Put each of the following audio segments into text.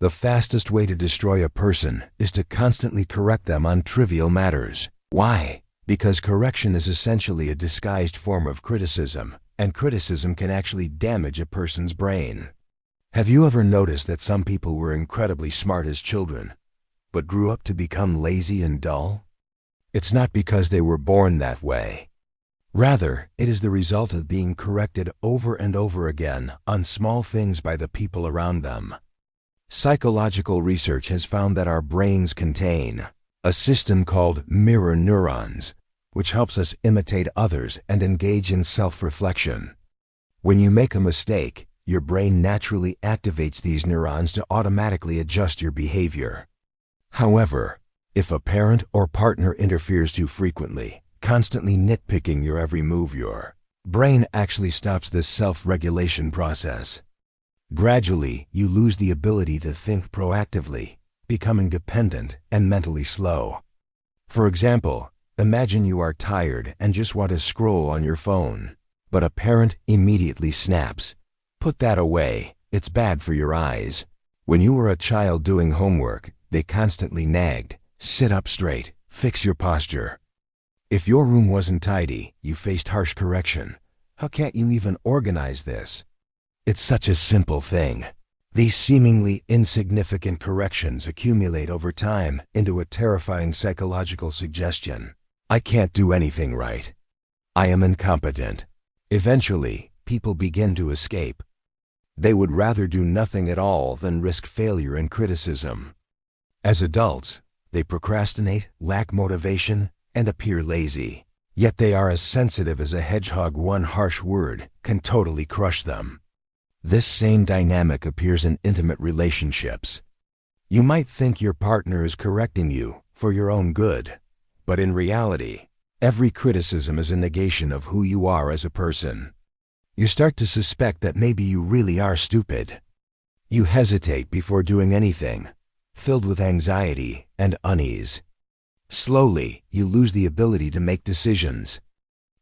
The fastest way to destroy a person is to constantly correct them on trivial matters. Why? Because correction is essentially a disguised form of criticism, and criticism can actually damage a person's brain. Have you ever noticed that some people were incredibly smart as children, but grew up to become lazy and dull? It's not because they were born that way. Rather, it is the result of being corrected over and over again on small things by the people around them. Psychological research has found that our brains contain a system called mirror neurons, which helps us imitate others and engage in self-reflection. When you make a mistake, your brain naturally activates these neurons to automatically adjust your behavior. However, if a parent or partner interferes too frequently, constantly nitpicking your every move, your brain actually stops this self-regulation process. Gradually, you lose the ability to think proactively, becoming dependent and mentally slow. For example, imagine you are tired and just want to scroll on your phone, but a parent immediately snaps, "Put that away, it's bad for your eyes." When you were a child doing homework, they constantly nagged, "Sit up straight, fix your posture." If your room wasn't tidy, you faced harsh correction. "How can't you even organize this?" It's such a simple thing. These seemingly insignificant corrections accumulate over time into a terrifying psychological suggestion. I can't do anything right. I am incompetent. Eventually, people begin to escape. They would rather do nothing at all than risk failure and criticism. As adults, they procrastinate, lack motivation, and appear lazy. Yet they are as sensitive as a hedgehog. One harsh word can totally crush them. This same dynamic appears in intimate relationships. You might think your partner is correcting you for your own good, but in reality, every criticism is a negation of who you are as a person. You start to suspect that maybe you really are stupid. You hesitate before doing anything, filled with anxiety and unease. Slowly, you lose the ability to make decisions.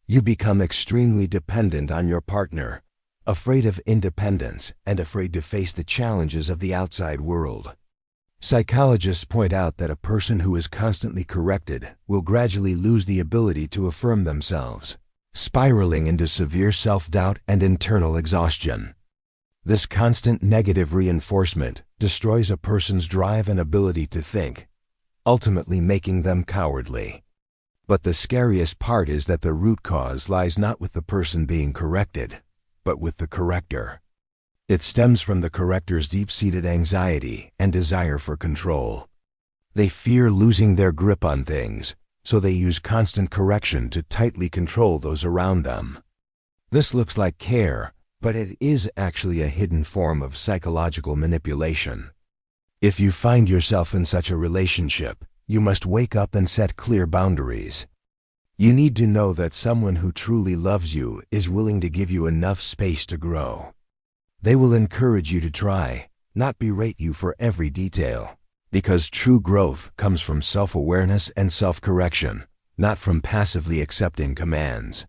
You become extremely dependent on your partner, afraid of independence and afraid to face the challenges of the outside world. Psychologists point out that a person who is constantly corrected will gradually lose the ability to affirm themselves, spiraling into severe self-doubt and internal exhaustion. This constant negative reinforcement destroys a person's drive and ability to think, ultimately making them cowardly. But the scariest part is that the root cause lies not with the person being corrected, but with the corrector. It stems from the corrector's deep-seated anxiety and desire for control. They fear losing their grip on things, so they use constant correction to tightly control those around them. This looks like care, but it is actually a hidden form of psychological manipulation. If you find yourself in such a relationship, you must wake up and set clear boundaries. You need to know that someone who truly loves you is willing to give you enough space to grow. They will encourage you to try, not berate you for every detail. Because true growth comes from self-awareness and self-correction, not from passively accepting commands.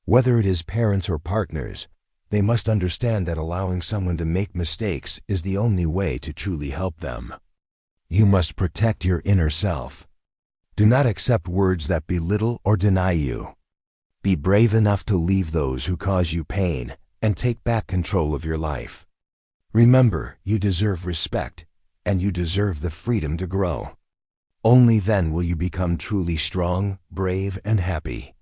Whether it is parents or partners, they must understand that allowing someone to make mistakes is the only way to truly help them. You must protect your inner self. Do not accept words that belittle or deny you. Be brave enough to leave those who cause you pain and take back control of your life. Remember, you deserve respect, and you deserve the freedom to grow. Only then will you become truly strong, brave, and happy.